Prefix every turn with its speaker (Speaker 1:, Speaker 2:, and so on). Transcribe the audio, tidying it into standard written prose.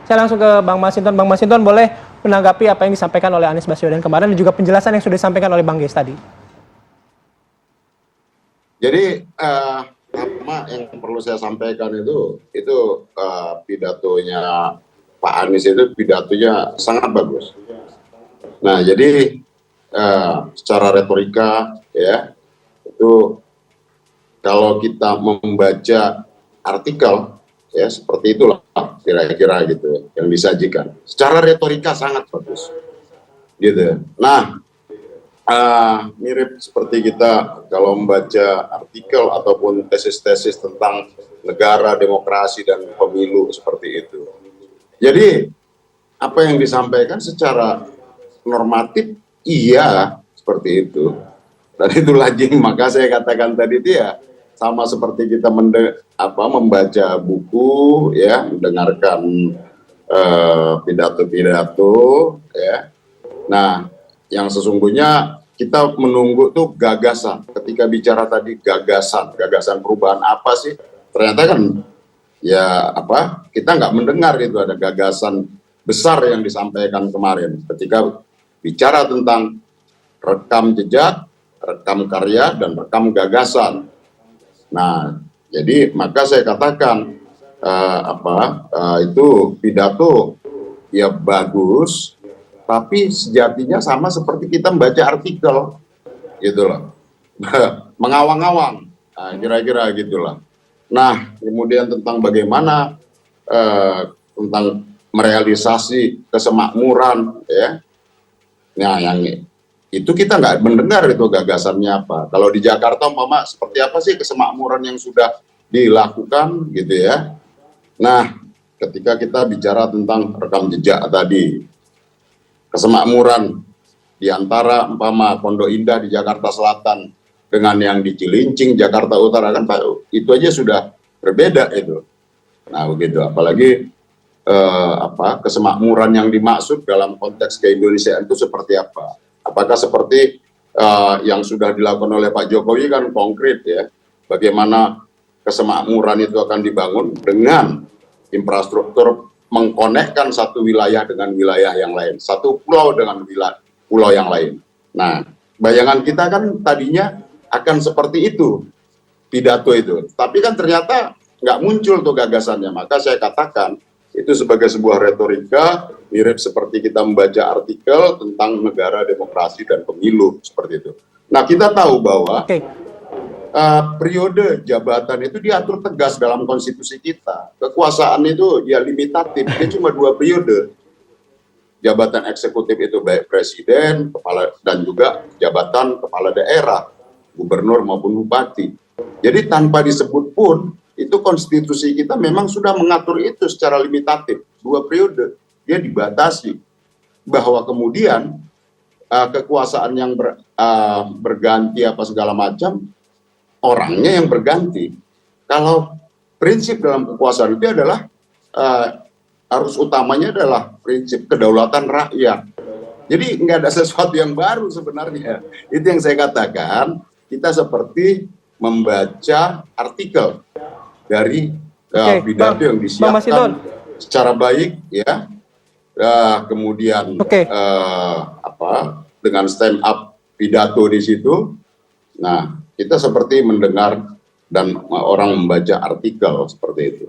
Speaker 1: Saya langsung ke Bang Masinton. Bang Masinton boleh menanggapi apa yang disampaikan oleh Anies Baswedan kemarin dan juga penjelasan yang sudah disampaikan oleh Bang Geis tadi.
Speaker 2: Jadi pertama yang perlu saya sampaikan itu pidatonya Pak Anies itu pidatonya sangat bagus. Nah, jadi secara retorika ya itu kalau kita membaca artikel ya seperti itulah kira-kira gitu yang disajikan. Secara retorika sangat bagus, gitu. Nah, mirip seperti kita kalau membaca artikel ataupun tesis-tesis tentang negara, demokrasi dan pemilu seperti itu. Jadi apa yang disampaikan secara normatif iya seperti itu. Dan itu lagi maka saya katakan tadi itu ya sama seperti kita membaca buku ya, mendengarkan pidato-pidato ya. Nah, yang sesungguhnya kita menunggu tuh gagasan. Ketika bicara tadi gagasan perubahan apa sih? Ternyata kan ya kita nggak mendengar itu ada gagasan besar yang disampaikan kemarin ketika bicara tentang rekam jejak, rekam karya, dan rekam gagasan. Nah, jadi maka saya katakan itu pidato ya bagus, tapi sejatinya sama seperti kita membaca artikel, gitu loh, mengawang-awang, kira-kira gitulah. Nah, kemudian tentang bagaimana tentang merealisasi kesemakmuran, ya, nah yang itu kita nggak mendengar itu gagasannya apa. Kalau di Jakarta, Mama, seperti apa sih kesemakmuran yang sudah dilakukan, gitu ya. Nah, ketika kita bicara tentang rekam jejak tadi, kesemakmuran di antara Pondok Indah di Jakarta Selatan dengan yang di Cilincing, Jakarta Utara kan itu aja sudah berbeda itu. Nah, begitu. Apalagi kesemakmuran yang dimaksud dalam konteks keindonesiaan itu seperti apa? Apakah seperti yang sudah dilakukan oleh Pak Jokowi kan konkret ya, bagaimana kesemakmuran itu akan dibangun dengan infrastruktur mengkonekkan satu wilayah dengan wilayah yang lain, satu pulau dengan pulau yang lain. Nah, bayangan kita kan tadinya akan seperti itu, pidato itu. Tapi kan ternyata nggak muncul tuh gagasannya. Maka saya katakan, itu sebagai sebuah retorika, mirip seperti kita membaca artikel tentang negara, demokrasi, dan pemilu, seperti itu. Nah, kita tahu bahwa periode jabatan itu diatur tegas dalam konstitusi kita. Kekuasaan itu ya limitatif, dia cuma 2 periode. Jabatan eksekutif itu baik presiden, kepala, dan juga jabatan kepala daerah, gubernur maupun bupati. Jadi tanpa disebut pun, itu konstitusi kita memang sudah mengatur itu secara limitatif, 2 periode. Dia dibatasi bahwa kemudian kekuasaan yang berganti apa segala macam, orangnya yang berganti. Kalau prinsip dalam kekuasaan itu adalah harus utamanya adalah prinsip kedaulatan rakyat. Jadi nggak ada sesuatu yang baru sebenarnya. Itu yang saya katakan, kita seperti membaca artikel dari pidato yang disiapkan secara baik ya. Kemudian dengan stand up pidato di situ. Nah, kita seperti mendengar dan orang membaca artikel seperti itu.